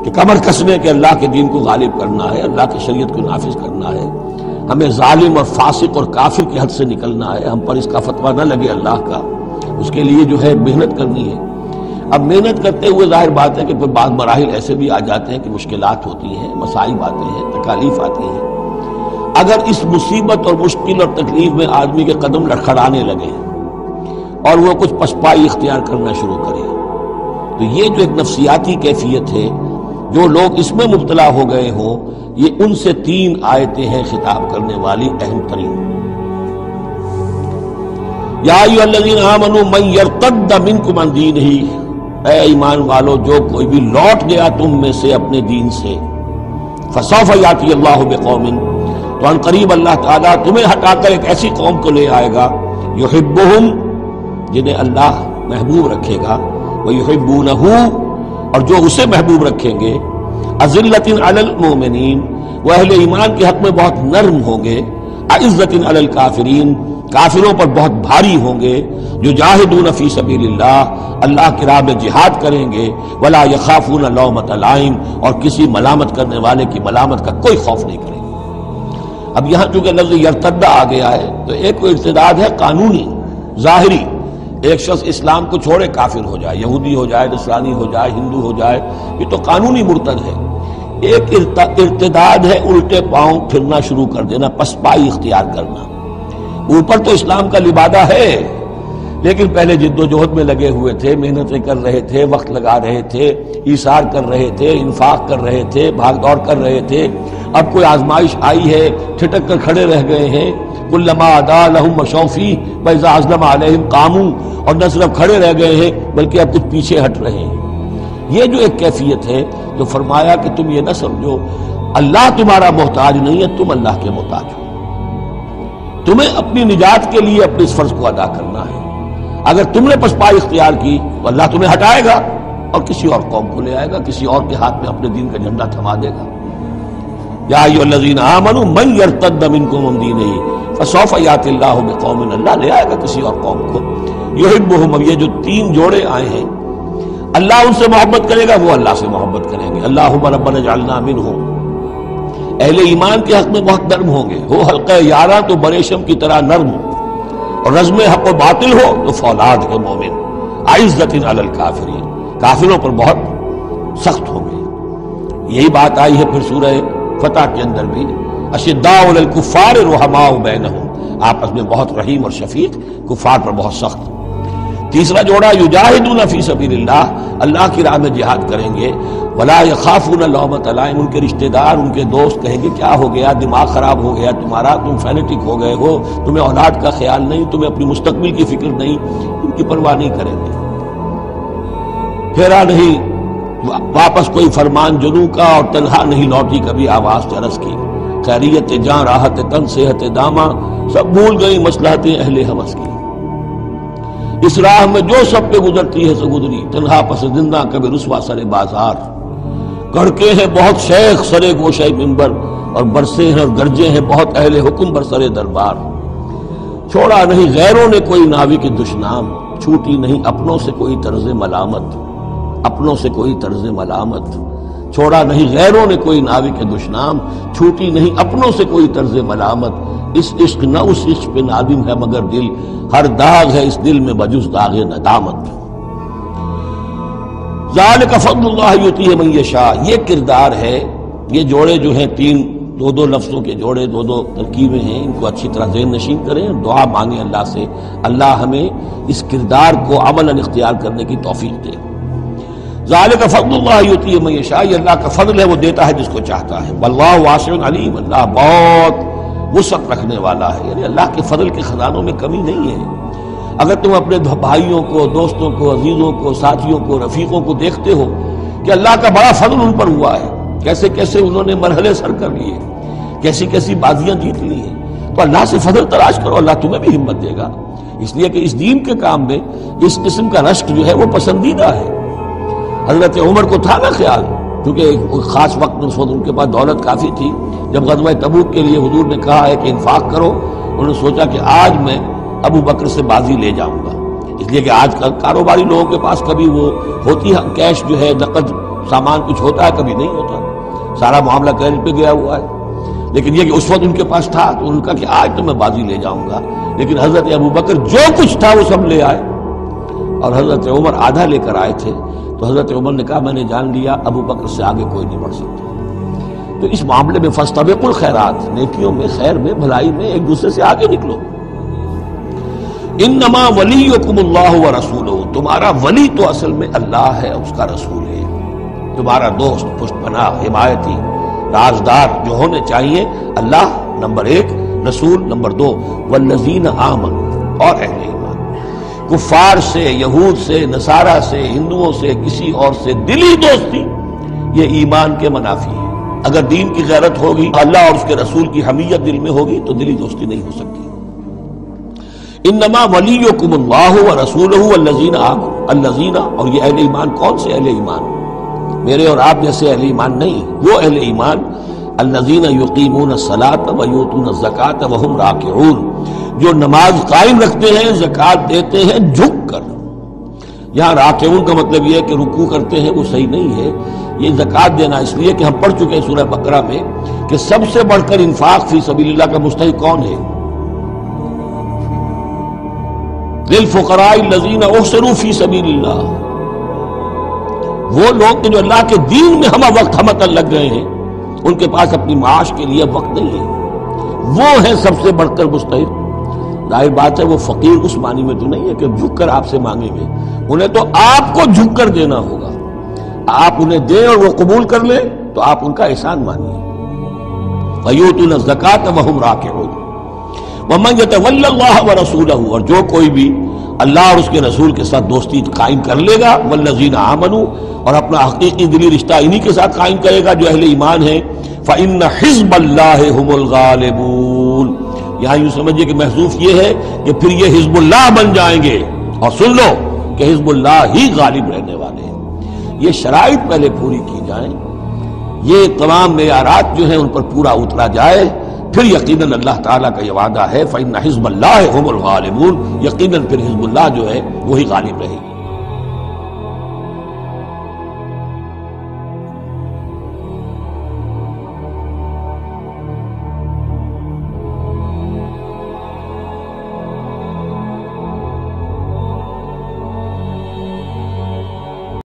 کہ کمر کسنے کے اللہ کے دین کو غالب کرنا ہے، اللہ کی شریعت کو نافذ کرنا ہے، ہمیں ظالم اور فاسق اور کافر کی حد سے نکلنا ہے، ہم پر اس کا فتویٰ نہ لگے اللہ کا، اس کے لیے جو ہے محنت کرنی ہے۔ اب محنت کرتے ہوئے ظاہر بات ہے کہ کوئی بعض مراحل ایسے بھی آ جاتے ہیں کہ مشکلات ہوتی ہیں، مصائب آتے ہیں، تکالیف آتی ہیں۔ اگر اس مصیبت اور مشکل اور تکلیف میں آدمی کے قدم لڑکھڑانے لگے اور وہ کچھ پسپائی اختیار کرنا شروع کرے، تو یہ جو ایک نفسیاتی کیفیت ہے، جو لوگ اس میں مبتلا ہو گئے ہوں، یہ ان سے 3 آیتیں ہیں خطاب کرنے والی اہم ترین۔ یا ایھا الذین آمنوا من یرتد منکم عن دینہ، اے ایمان والو جو کوئی بھی لوٹ گیا تم میں سے اپنے دین سے، فسوف یاتی اللہ بقوم، تو ان قریب اللہ تعالیٰ تمہیں ہٹا کر ایک ایسی قوم کو لے آئے گا، یحبہم، جنہیں اللہ محبوب رکھے گا، ویحبونہ، اور جو اسے محبوب رکھیں گے، اذلۃ علی المؤمنین، وہ اہل ایمان کے حق میں بہت نرم ہوں گے، اعزۃ علی الکافرین، کافروں پر بہت بھاری ہوں گے، جو جاہدون فی سبیل اللہ کی راہ میں جہاد کریں گے، ولا یخافون لومۃ لائم، اور کسی ملامت کرنے والے کی ملامت کا کوئی خوف نہیں کریں گے۔ اب یہاں چونکہ لفظ یرتد آ گیا ہے تو ایک ارتداد ہے قانونی ظاہری، ایک شخص اسلام کو چھوڑے کافر ہو جائے، یہودی ہو جائے، نصرانی ہو جائے، ہندو ہو جائے، یہ تو قانونی مرتد ہے۔ ایک ارتداد ہے الٹے پاؤں پھرنا شروع کر دینا، پسپائی اختیار کرنا۔ اوپر تو اسلام کا لبادہ ہے، لیکن پہلے جد و جہد میں لگے ہوئے تھے، محنتیں کر رہے تھے، وقت لگا رہے تھے، ایثار کر رہے تھے، انفاق کر رہے تھے، بھاگ دوڑ کر رہے تھے، اب کوئی آزمائش آئی ہے، ٹھٹک کر کھڑے رہ گئے ہیں۔ کلما ادا لہم مشوا فیہ واذا اظلم علیہم قاموا، اور نہ صرف کھڑے رہ گئے ہیں بلکہ اب کچھ پیچھے ہٹ رہے ہیں۔ یہ جو ایک کیفیت ہے، تو فرمایا کہ تم یہ نہ سمجھو اللہ تمہارا محتاج نہیں ہے، تم اللہ کے محتاج ہو، تمہیں اپنی نجات کے لیے اپنے اس فرض کو ادا کرنا ہے۔ اگر تم نے پسپائی اختیار کی تو اللہ تمہیں ہٹائے گا اور کسی اور قوم کو لے آئے گا، کسی اور کے ہاتھ میں اپنے دین کا جھنڈا تھما دے گا۔ یا ایھا الذین آمنوا من یرتد منکم عن دینہ فسوف یاتی اللہ بقوم، اللہ لے آئے گا کسی اور قوم کو، یحبہم۔ اب یہ جو 3 جوڑے آئے ہیں، اللہ ان سے محبت کرے گا، وہ اللہ سے محبت کریں گے۔ اللہم ربنا اجعلنا منہم، اہل ایمان کے حق میں بہت نرم ہوں گے، ہو حلقہ یاراں تو بریشم کی طرح نرم، اور رزم حق و باطل ہو تو فولاد ہے مومن، اعزۃ علی الکافرین، کافروں پر بہت سخت ہوں گے۔ یہی بات آئی ہے پھر سورہ فتح کے اندر بھی، اشداء علی الکفار رحماء بینہم، آپس میں بہت رحیم اور شفیق، کفار پر بہت سخت۔ تیسرا جوڑا یجاہدون فی سبیل اللہ، اللہ کی راہ میں جہاد کریں گے، ولا یخافون لومۃ لائم، ان کے رشتہ دار، ان کے دوست کہیں گے کیا ہو گیا، دماغ خراب ہو گیا تمہارا، تم فینیٹک ہو گئے ہو، تمہیں اولاد کا خیال نہیں، تمہیں اپنی مستقبل کی فکر نہیں، ان کی پرواہ نہیں کریں گے۔ پھیرا نہیں واپس کوئی فرمان جنوں کا، اور تنہا نہیں لوٹی کبھی آواز چرس کی، خیریت جاں راحت تن صحت داماں، سب بھول گئی مصلحتیں اہل ہوس کی۔ اس راہ میں جو سب پہ گزرتی ہے سو گزری، تنہا پس زندہ کبھی رسوا سر بازار، گڑکے ہیں بہت شیخ سرے گوشہ منبر، اور برسے ہیں اور گرجے ہیں بہت اہل حکم برسر دربار۔ چھوڑا نہیں غیروں نے کوئی ناوی کی دشنام، چھوٹی نہیں اپنوں سے کوئی طرز ملامت، اپنوں سے کوئی طرز ملامت۔ چھوڑا نہیں غیروں نے کوئی ناوی کے دشنام، چھوٹی نہیں اپنوں سے کوئی طرز ملامت۔ اس عشق نہ اس عشق پہ نادم ہے مگر دل، ہر داغ ہے اس دل میں بجز داغ ندامت۔ ذالک فضل اللہ یؤتیہ من یشاء، یہ کردار ہے، یہ جوڑے جو ہیں 2 لفظوں کے جوڑے، 2 ترکیبیں ہیں، ان کو اچھی طرح ذہن نشین کریں، دعا مانگیں اللہ سے، اللہ ہمیں اس کردار کو عملاً اختیار کرنے کی توفیق دے۔ ذالک فضل اللہ یؤتیہ من یشاء، یہ اللہ کا فضل ہے، وہ دیتا ہے جس کو چاہتا ہے۔ واللہ واسع علیم، اللہ بہت وسعت رکھنے والا ہے، یعنی اللہ کے فضل کے خزانوں میں کمی نہیں ہے۔ اگر تم اپنے بھائیوں کو، دوستوں کو، عزیزوں کو، ساتھیوں کو، رفیقوں کو دیکھتے ہو کہ اللہ کا بڑا فضل ان پر ہوا ہے، کیسے کیسے انہوں نے مرحلے سر کر لیے، کیسی کیسی بازیاں جیت لی ہیں، تو اللہ سے فضل تلاش کرو، اللہ تمہیں بھی ہمت دے گا۔ اس لیے کہ اس دین کے کام میں اس قسم کا رشک جو ہے وہ پسندیدہ ہے۔ حضرت عمر کو تھا نا خیال، کیونکہ ایک خاص وقت میں اس وقت ان کے پاس دولت کافی تھی، جب غزوہ تبوک کے لیے حضور نے کہا ہے کہ انفاق کرو، انہوں نے سوچا کہ آج میں ابو بکر سے بازی لے جاؤں گا، اس لیے کہ آج کل کاروباری لوگوں کے پاس کبھی وہ ہوتی ہے کیش جو ہے نقد سامان کچھ ہوتا ہے، کبھی نہیں ہوتا، سارا معاملہ کریڈٹ پہ گیا ہوا ہے. لیکن یہ کہ اس وقت ان کے پاس تھا تو ان کا کہ آج تو میں بازی لے جاؤں گا. لیکن حضرت ابوبکر جو کچھ تھا وہ سب لے آئے، اور حضرت عمر آدھا لے کر آئے تھے. تو حضرت عمر نے کہا میں نے جان لیا ابوبکر سے آگے کوئی نہیں بڑھ سکتا. تو اس معاملے میں فاستبقوا الخیرات، نیکیوں میں، خیر میں، بھلائی میں ایک دوسرے سے آگے نکلو. انما ولیکم اللہ ورسولہ، تمہارا ولی تو اصل میں اللہ ہے، اس کا رسول ہے. تمہارا دوست، پشت پناہ، حمایتی، رازدار جو ہونے چاہیے اللہ نمبر 1، رسول نمبر 2، والذین آمنوا، اور اہل ایمان. کفار سے، یہود سے، نصارہ سے، ہندوؤں سے، کسی اور سے دلی دوستی یہ ایمان کے منافی ہے. اگر دین کی غیرت ہوگی، اللہ اور اس کے رسول کی حمیت دل میں ہوگی تو دلی دوستی نہیں ہو سکتی. انما ولیکم اللہ ورسولہ والذین آمنوا، الذین، اور یہ اہل ایمان کون سے اہل ایمان؟ میرے اور آپ جیسے اہل ایمان نہیں، وہ اہل ایمان الذین یقیمون الصلاۃ ویؤتون الزکاۃ وہم راکعون، جو نماز قائم رکھتے ہیں، زکوٰۃ دیتے ہیں جھک کر. یہاں راکعون کا مطلب یہ ہے کہ رکوع کرتے ہیں، وہ صحیح نہیں ہے. یہ زکوٰۃ دینا اس لیے کہ ہم پڑھ چکے ہیں سورہ بقرہ میں کہ سب سے بڑھ کر انفاق فی سبیل اللہ کا مستحق کون ہے؟ للفقراء الذین احصروا فی سبیل اللہ، وہ لوگ کہ جو اللہ کے دین میں ہمہ وقت ہمتن لگ گئے ہیں، ان کے پاس اپنی معاش کے لیے وقت نہیں ہے، وہ ہے سب سے بڑھ کر مستحق. ظاہر بات ہے وہ فقیر اس معنی میں تو نہیں ہے کہ جھک کر آپ سے مانگیں گے، انہیں تو آپ کو جھک کر دینا ہوگا. آپ انہیں دیں اور وہ قبول کر لیں تو آپ ان کا احسان مانیے. وَيُؤْتُونَ الزَّكَاةَ وَهُمْ رَاكِعُونَ وَمَنْ يَتَوَلَّ اللَّهَ وَرَسُولَهُ، اور جو کوئی بھی اللہ اور اس کے رسول کے ساتھ دوستی قائم کر لے گا، وَالَّذِينَ آمَنُوا، اور اپنا حقیقی دلی رشتہ انہی کے ساتھ قائم کرے گا جو اہل ایمان ہیں، فَإِنَّ حِزْبَ اللَّهِ هُمُ الْغَالِبُونَ. یہاں یوں سمجھیے کہ محذوف یہ ہے کہ پھر یہ حزب اللہ بن جائیں گے، اور سن لو کہ حزب اللہ ہی غالب رہنے والے ہیں. یہ شرائط پہلے پوری کی جائیں، یہ تمام معیارات جو ہیں ان پر پورا اترا جائے، پھر یقیناً اللہ تعالیٰ کا یہ وعدہ ہے فَإِنَّ حِزْبَ اللَّهِ هُمُ الْغَالِبُونَ، یقیناً پھر حزب اللہ جو ہے وہی غالب رہے گی.